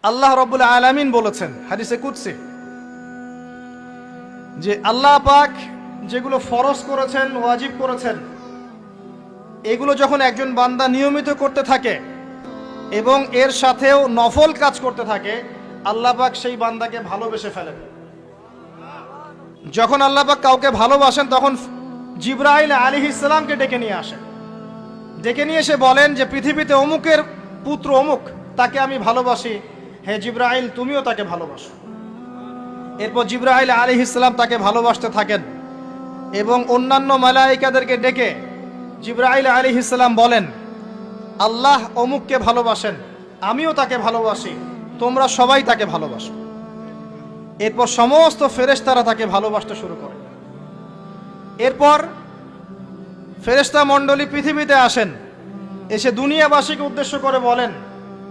আল্লাহ রাব্বুল আলামিন বলেছেন হাদিসে কুদসি যে আল্লাহ পাক যেগুলো ফরজ করেছেন, ওয়াজিব করেছেন, এগুলো যখন একজন বান্দা নিয়মিত করতে থাকে এবং এর সাথেও নফল কাজ করতে থাকে, আল্লাহ পাক সেই বান্দাকে ভালোবেসে ফেলেন। যখন আল্লাহ পাক কাউকে ভালোবাসেন তখন জিবরাইল আলাইহিস সালামকে ডেকে নিয়ে আসেন, ডেকে নিয়ে এসে বলেন যে পৃথিবীতে অমুকের পুত্র অমুক, তাকে আমি ভালোবাসি, হে জিবরাইল তুমিও তাকে ভালোবাসো। এরপর জিবরাইল আলাইহিস সালাম তাকে ভালোবাসতে থাকেন এবং অন্যান্য মালায়েকাদেরকে ডেকে জিবরাইল আলাইহিস সালাম বলেন, আল্লাহ অমুককে ভালোবাসেন, আমিও তাকে ভালোবাসি, তোমরা সবাই তাকে ভালোবাসো। এরপর সমস্ত ফেরেশতারা তাকে ভালোবাসতে শুরু করে। এরপর ফেরেশতা মণ্ডলী পৃথিবীতে আসেন, এসে দুনিয়াবাসীকে উদ্দেশ্য করে বলেন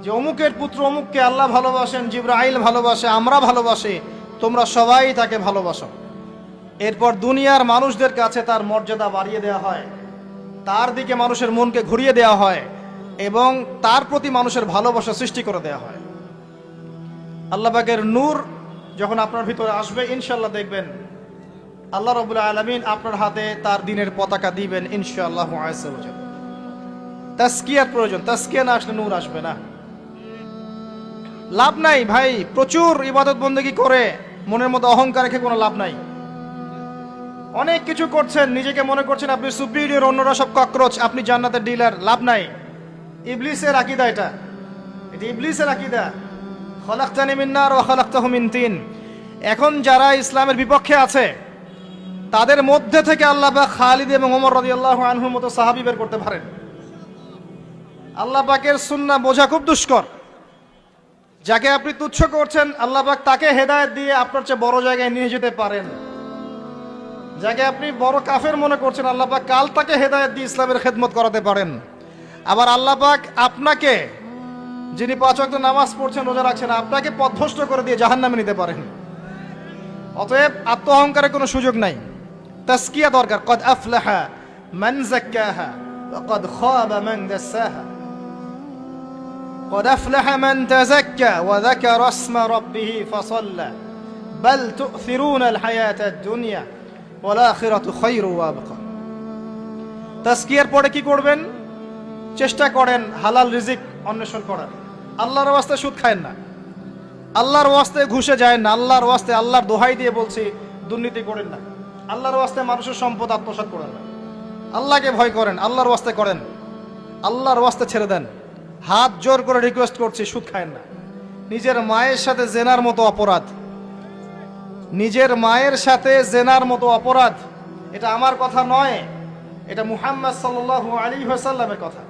যে অমুকের পুত্র অমুককে আল্লাহ ভালোবাসেন, জিবরাইল ভালোবাসে, আমরা ভালোবাসি, তোমরা সবাই তাকে ভালোবাসো। এরপর দুনিয়ার মানুষদের কাছে তার মর্যাদা বাড়িয়ে দেওয়া হয়, তার দিকে মানুষের মনকে ঘুরিয়ে দেওয়া হয় এবং তার প্রতি মানুষের ভালোবাসা সৃষ্টি করে দেওয়া হয়। আল্লাহ পাকের নূর যখন আপনার ভিতরে আসবে, ইনশাআল্লাহ দেখবেন আল্লাহ রাব্বুল আলামিন আপনার হাতে তার দ্বীনের পতাকা দিবেন ইনশাআল্লাহু আযজা ওয়া জাল্লা। তাসকিয়ার প্রয়োজন, তাসকিয়া না আসলে নূর আসবে না। লাভ নাই ভাই, প্রচুর ইবাদত বন্দেগী করে মনের মধ্যে অহংকার রেখে কোনো লাভ নাই। অনেক কিছু করছেন, নিজেকে মনে করছেন আপনি সুপিরিয়র, অন্যরা সব ককরোচ, আপনি জান্নাতের ডিলার, লাভ নাই। ইবলিসের আকীদা এটা ইবলিসের আকীদা, খলাকতানি মিন নার ওয়া খলাকতাহু মিন তিন। এখন যারা ইসলামের বিপক্ষে আছে তাদের মধ্যে থেকে আল্লাহ পাক খালিদ এবং ওমর রাদিয়াল্লাহু আনহুর মতো সাহাবী বের করতে পারেন। আল্লাহ পাকের সুন্নাহ বোঝা খুব দুষ্কর। যাকে আপনি তুচ্ছ করছেন আল্লাহ পাক তাকে হেদায়েত দিয়ে আপনার চেয়ে বড় জায়গায় নিয়ে যেতে পারেন। যাকে আপনি বড় কাফের মনে করছেন আল্লাহ পাক কাল তাকে হেদায়েত দিয়ে ইসলামের খেদমত করাতে পারেন। আবার আল্লাহ পাক আপনাকে, যিনি 5 ওয়াক্ত নামাজ পড়ছেন, রোজা রাখছেন, আপনাকে পথভ্রষ্ট করে দিয়ে জাহান্নামে নিতে পারেন। অতএব আত্ম অহংকারের কোনো সুযোগ নাই, তাসকিয়া দরকার। কদ আফলাহা মান যাক্কাহা ওয়া কদ খাবা মান দাসাহা। قد أفلح من تزكى وذكر اسم ربه فصلى بل تؤثرون الحياة الدنيا والآخرة خير وأبقى। তাসকিয়ার পরে কি করবেন? চেষ্টা করেন হালাল রিজিক অন্বেষণ করার। আল্লাহর ওয়াস্তে সুদ খায়েন না, আল্লাহর ওয়াস্তে ঘুষে যায় না, আল্লাহর ওয়াস্তে, আল্লাহর দোহাই দিয়ে বলছি দুর্নীতি করেন না, আল্লাহর ওয়াস্তে মানুষের সম্পদ আত্মসাৎ করেন না। আল্লাহকে ভয় করেন, আল্লাহর ওয়াস্তে করেন, আল্লাহর ওয়াস্তে ছেড়ে দেন। হাত জোর করে রিকোয়েস্ট করছি, সুদ খায়েন না। নিজের মায়ের সাথে জেনার মতো অপরাধ, নিজের মায়ের সাথে জেনার মতো অপরাধ, এটা আমার কথা নয়, এটা মুহাম্মদ সাল্লাল্লাহু আলাইহি ওয়াসাল্লামের কথা।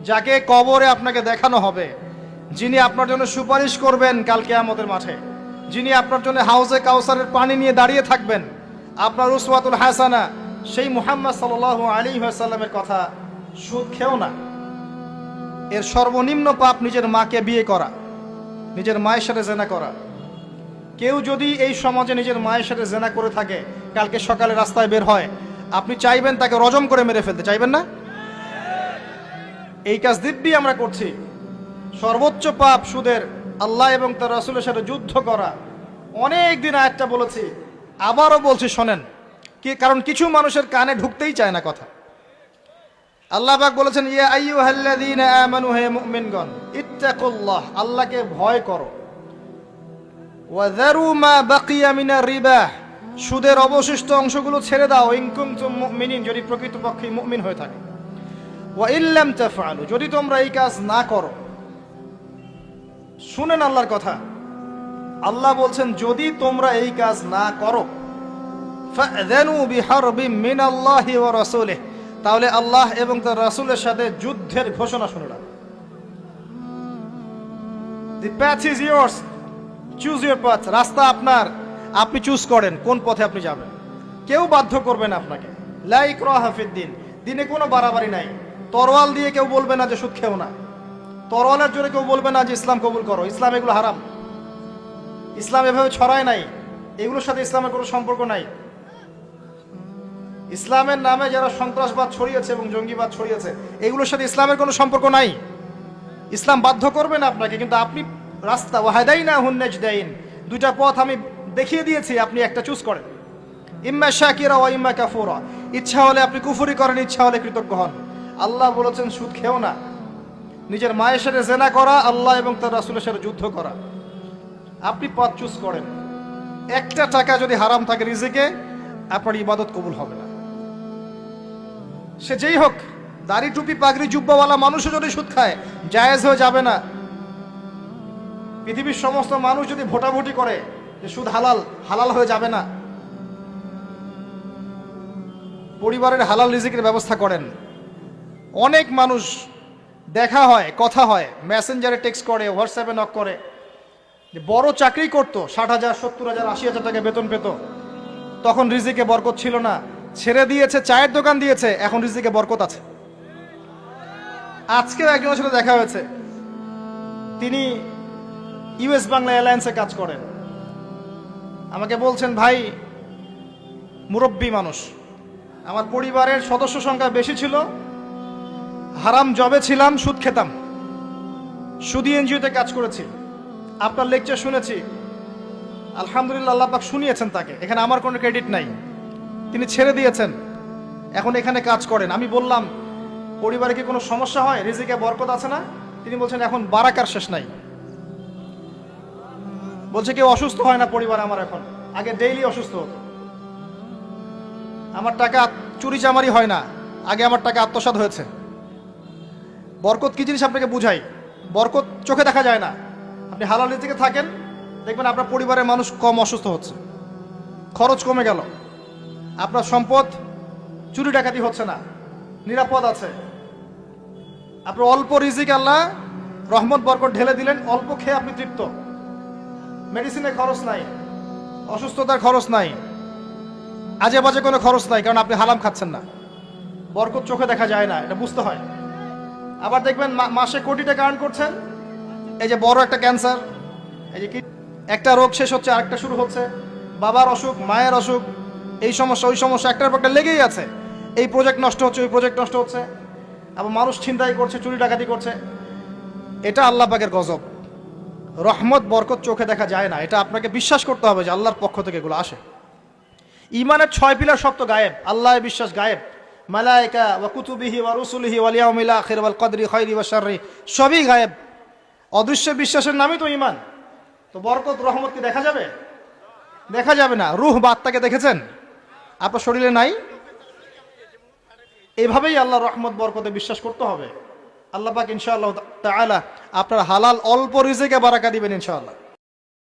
যাকে কবরে আপনাকে দেখানো হবে, যিনি আপনার জন্য সুপারিশ করবেন কাল কিয়ামতের মাঠে, যিনি আপনার জন্য হাউজে কাউসারের পানি নিয়ে দাঁড়িয়ে থাকবেন, আপনার উসওয়াতুল হাসানা, সেই মুহাম্মদ সাল্লাল্লাহু আলাইহি ওয়াসাল্লামের কথা সুদ খেও না। এর সর্বনিম্ন পাপ নিজের মাকে বিয়ে করা, নিজের মায়ের সাথে জেনা করা। কেউ যদি এই সমাজে নিজের মায়ের সাথে জেনা করে থাকে, কালকে সকালে রাস্তায় বের হয়, আপনি চাইবেন তাকে রজম করে মেরে ফেলতে, চাইবেন না? এই কাজ দিব্যি আমরা করছি। সর্বোচ্চ পাপ সুদের, আল্লাহ এবং তার রাসূলের সাথে যুদ্ধ করা। অনেক দিন আয়াতটা বলেছি, আবারও বলছি, শোনেন কি, কারণ কিছু মানুষের কানে ঢুকতেই চায় না কথা। আল্লাহ পাক বলেছেন, ইয়া আইয়ুহাল্লাযীনা আমানু, হে মুমিনগণ, ইত্তাকুল্লাহ, আল্লাহকে ভয় করো, ওয়া যারু মা বাকিয়া মিনার রিবা, সুদের অবশিষ্ট অংশগুলো ছেড়ে দাও, ইন কুনতুম মুমিনিন, যদি প্রকৃতপক্ষে মুমিন হয়ে থাকে, ওয়া ইল্লাম তাফআলু, যদি তোমরা এই কাজ না করো। শুনেন আল্লাহর কথা, আল্লাহ বলছেন যদি তোমরা এই কাজ না করো, ফাযানু বিহারবিম মিনাল্লাহি ওয়া রাসূলিহি, তাহলে আল্লাহ এবং তার রাসূলের সাথে যুদ্ধের ঘোষণা শুনে নাও। The path is yours, choose your path, রাস্তা আপনার, আপনি চুজ করেন কোন পথে আপনি যাবেন। কেউ বাধ্য করবে না আপনাকে। লা ইকরাহা ফিদ্দিন, দিনে কোনো বাড়াবাড়ি নাই। তরোয়াল দিয়ে কেউ বলবে না যে সুদ খেও না, তরোয়ালের জোরে কেউ বলবে না যে ইসলাম কবুল করো। ইসলাম এগুলো হারাম, ইসলাম এভাবে ছড়ায় নাই, এগুলোর সাথে ইসলামের কোনো সম্পর্ক নাই। ইসলামের নামে যারা সন্ত্রাসবাদ ছড়িয়েছে এবং জঙ্গিবাদ ছড়িয়েছে, এগুলোর সাথে ইসলামের কোনো সম্পর্ক নাই। ইসলাম বাধ্য করবে না আপনাকে, কিন্তু আপনি রাস্তা, ওয়াহাদাইনাহুন নাজদাইন, দুইটা পথ আমি দেখিয়ে দিয়েছি, আপনি একটা চুজ করেন। ইম্মা শাকিরা ওয়া ইম্মা কাফুরা, ইচ্ছা হলে আপনি কুফরি করেন, ইচ্ছা হলে কৃতজ্ঞ হন। আল্লাহ বলেছেন সুদ খেও না, নিজের মায়ের সাথে জেনা করা, আল্লাহ এবং তার রাসূলের সাথে যুদ্ধ করা। আপনি পথ চুজ করেন। একটা টাকা যদি হারাম থাকে রিজিকে, আপনার ইবাদত কবুল হবে না। সে যেই হোক, দাড়ি টুপি পাগড়ি জুব্বাওয়ালা মানুষও যদি সুদ খায়, জায়েজ হয়ে যাবে না। পৃথিবীর সমস্ত মানুষ যদি ভোটাভুটি করে যে সুদ হালাল, হালাল হয়ে যাবে না। পরিবারের হালাল রিজিকের ব্যবস্থা করেন। অনেক মানুষ দেখা হয়, কথা হয়, মেসেঞ্জারে টেক্সট করে, হোয়াটসঅ্যাপে নক করে, যে বড় চাকরি করতো, 60,000 70,000 80,000 টাকা বেতন পেত, তখন রিজিকে বরকত ছিল না, ছেড়ে দিয়েছে, চায়ের দোকান দিয়েছে, এখন রিজিকে বরকত আছে। আজকেও একজনের সাথে দেখা হয়েছে, তিনি ইউএস বাংলা এয়ারলাইন্সে কাজ করেন। আমাকে বলছেন, ভাই মুরব্বী মানুষ, আমার পরিবারের সদস্য সংখ্যা বেশি ছিল, হারাম জবে ছিলাম, সুদ খেতাম, সুদি এনজিওতে কাজ করেছি, আপনার লেকচার শুনেছি, আলহামদুলিল্লাহ আল্লাহ পাক শুনিয়েছেন তাকে, এখানে আমার কোনো ক্রেডিট নাই, তিনি ছেড়ে দিয়েছেন, এখন এখানে কাজ করেন। আমি বললাম, পরিবারে কি কোনো সমস্যা হয়, রিজিকে বরকত আছে না? তিনি বলছেন এখন বারাকার শেষ নাই। বলছে কেউ অসুস্থ হয় না পরিবার আমার এখন, আগে ডেইলি অসুস্থ হতো। আমার টাকা চুরি চামারি হয় না, আগে আমার টাকা আত্মসাৎ হয়েছে। বরকত কি জিনিস আপনাকে বুঝাই, বরকত চোখে দেখা যায় না। আপনি হালাল রিজিকে থাকেন, দেখবেন আপনার পরিবারের মানুষ কম অসুস্থ হচ্ছে, খরচ কমে গেল, আপনার সম্পদ চুরি ডাকাতি হচ্ছে না, নিরাপদ আছে। আপনার অল্প রিজিক আল্লাহ রহমত বরকত ঢেলে দিলেন, অল্প খেয়ে আপনি তৃপ্ত, মেডিসিনের খরচ নাই, অসুস্থতার খরচ নাই, আজে বাজে কোনো খরচ নাই, কারণ আপনি হারাম খাচ্ছেন না। বরকত চোখে দেখা যায় না, এটা বুঝতে হয়। আবার দেখবেন মাসে কোটি টাকা আর্ন করছেন, এই যে বড় একটা ক্যান্সার, এই যে একটা রোগ শেষ হচ্ছে আরেকটা শুরু হচ্ছে, বাবার অসুখ, মায়ের অসুখ, এই সমস্যা ওই সমস্যা, একটার পর একটা লেগেই আছে। এই প্রজেক্ট নষ্ট হচ্ছে, ওই প্রজেক্ট নষ্ট হচ্ছে, আবার মানুষ ছিনতাই করছে, চুরি ডাকাতি করছে। এটা আল্লাহ পাকের গজব। রহমত বরকত চোখে দেখা যায় না, এটা আপনাকে বিশ্বাস করতে হবে যে আল্লাহর পক্ষ থেকে এগুলো আসে। ইমানের 6 পিলার সব তো গায়েব, আল্লাহর বিশ্বাস গায়েব, মালায়েকা ওয়া কুতুবিহি ওয়া রুসুলিহি ওয়াল ইয়াউমিল আখির ওয়াল কদরি খাইরি ওয়া শাররি, সবই গায়েব। অদৃশ্য বিশ্বাসের নামই তো ঈমান। তো বরকত রহমত কি দেখা যাবে? দেখা যাবে না। রূহ বা আত্মাকে দেখেছেন? আপনার শরীরে নাই। এইভাবেই আল্লাহর রহমত বরকতে বিশ্বাস করতে হবে। আল্লাহ পাক ইনশাআল্লাহ তাআলা আপনার হালাল অল্প রিজিকে বারাকা দিবেন ইনশাআল্লাহ।